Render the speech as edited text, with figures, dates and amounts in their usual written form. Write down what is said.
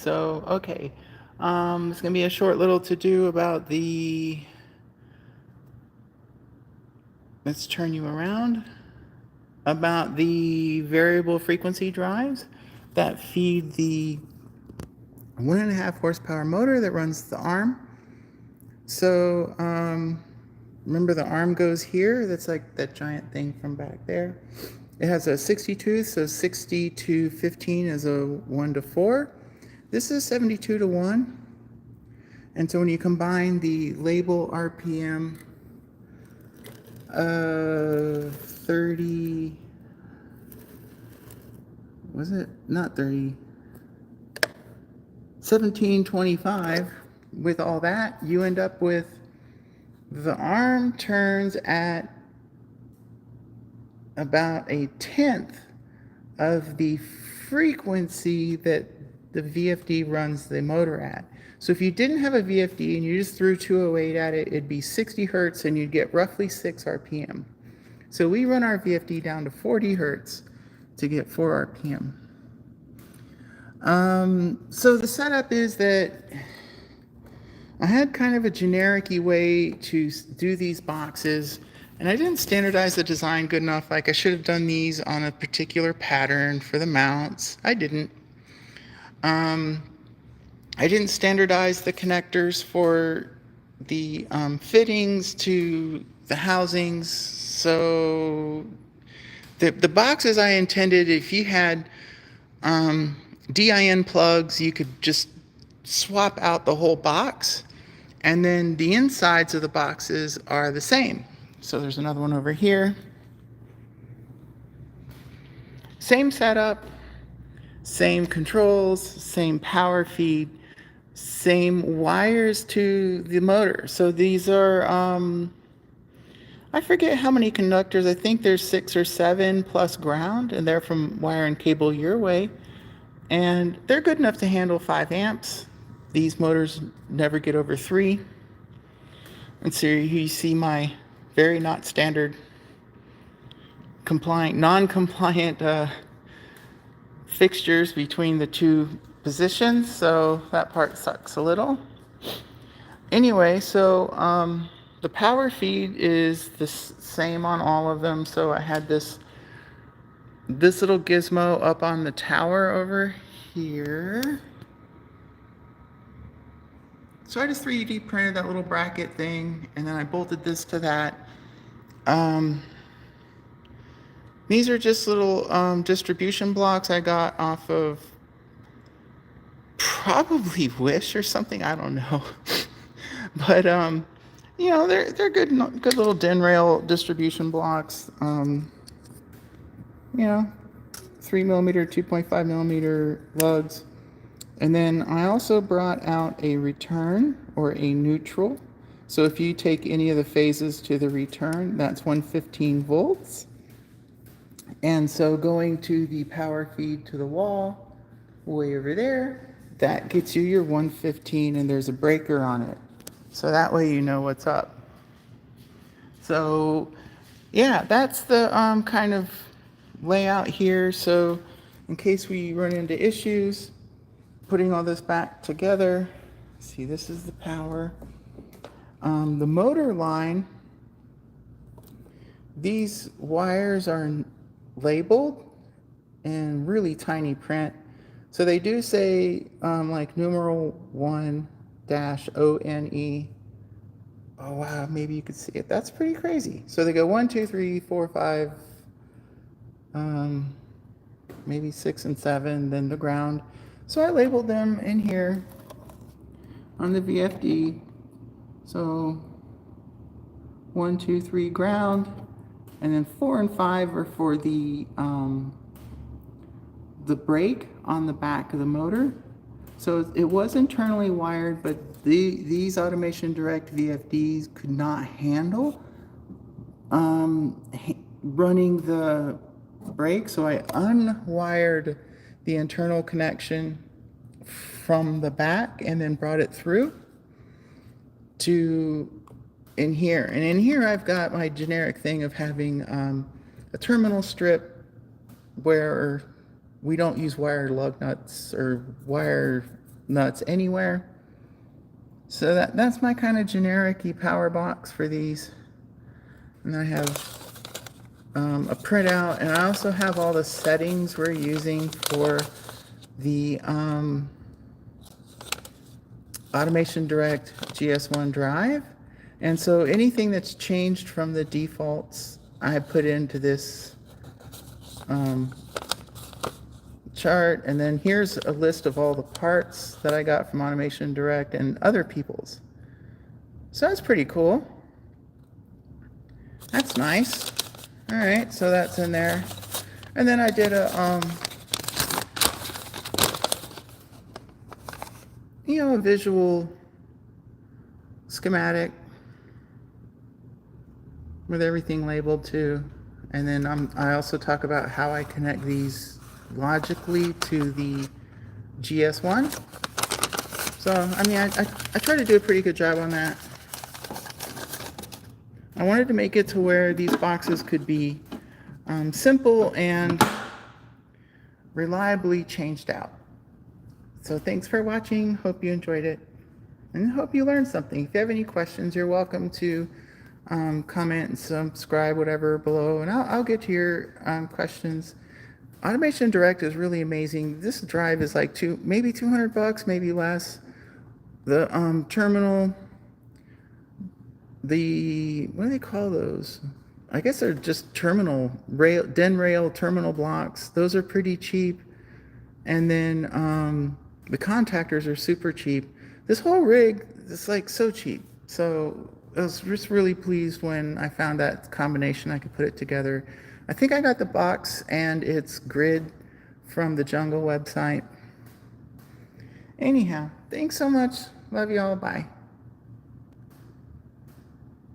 So, okay. It's going to be a short little to-do about let's turn you around, about the variable frequency drives that feed the 1.5 horsepower motor that runs the arm. So, remember the arm goes here. That's like that giant thing from back there. It has a 60 tooth, so 60 to 15 is a 1 to 4. This is 72 to 1. And so when you combine the label RPM of 30, was it? Not 30, 1725, with all that, you end up with the arm turns at about 1/10 of the frequency that the VFD runs the motor at. So if you didn't have a VFD and you just threw 208 at it, it'd be 60 hertz and you'd get roughly 6 RPM. So we run our VFD down to 40 hertz to get 4 RPM. So the setup is that I had kind of a generic-y way to do these boxes, and I didn't standardize the design good enough. Like I should have done these on a particular pattern for the mounts. I didn't. I didn't standardize the connectors for the fittings to the housings. So the boxes I intended, if you had DIN plugs, you could just swap out the whole box, and then the insides of the boxes are the same. So there's another one over here. Same setup, same controls, same power feed, same wires to the motor. So these are, I forget how many conductors. I think there's 6 or 7 plus ground, and they're from Wire and Cable Your Way. And they're good enough to handle 5 amps. These motors never get over 3. And so you see my very not standard non-compliant fixtures between the two positions. So that part sucks a little. Anyway, so the power feed is the same on all of them. So I had this little gizmo up on the tower over here. So I just 3D printed that little bracket thing, and then I bolted this to that. These are just little distribution blocks I got off of probably Wish or something. I don't know. But you know, they're good little DIN rail distribution blocks. You know, 3mm, 2.5mm lugs. And then I also brought out a return or a neutral. So if you take any of the phases to the return, that's 115 volts. And so going to the power feed to the wall, way over there, that gets you your 115, and there's a breaker on it. So that way you know what's up. So yeah, that's the kind of layout here. So in case we run into issues, putting all this back together, see, this is the power. The motor line, these wires are labeled in really tiny print. So they do say like numeral 1-ONE. Oh wow, maybe you could see it. That's pretty crazy. So they go 1, 2, 3, 4, 5, maybe 6 and 7, then the ground. So I labeled them in here on the VFD. So 1, 2, 3 ground, and then 4 and 5 are for the brake on the back of the motor. So it was internally wired, but these Automation Direct VFDs could not handle running the brake. So I unwired the internal connection from the back and then brought it through to in here. And in here I've got my generic thing of having a terminal strip where we don't use wire lug nuts or wire nuts anywhere. So that's my kind of generic-y power box for these. And I have a printout, and I also have all the settings we're using for the Automation Direct GS1 drive. And so anything that's changed from the defaults, I put into this chart. And then here's a list of all the parts that I got from Automation Direct and other people's. So that's pretty cool. That's nice. All right, so that's in there. And then I did a a visual schematic with everything labeled too. And then I also talk about how I connect these logically to the GS1. So, I mean, I try to do a pretty good job on that. I wanted to make it to where these boxes could be simple and reliably changed out. So thanks for watching. Hope you enjoyed it, and hope you learned something. If you have any questions, you're welcome to comment and subscribe, whatever, below, and I'll get to your questions. Automation Direct is really amazing. This drive is like maybe $200, maybe less. The terminal, what do they call those? I guess they're just terminal rail, den rail terminal blocks. Those are pretty cheap. And then the contactors are super cheap. This whole rig is like so cheap. So I was just really pleased when I found that combination. I could put it together. I think I got the box and its grid from the Jungle website. Anyhow, thanks so much. Love you all. Bye.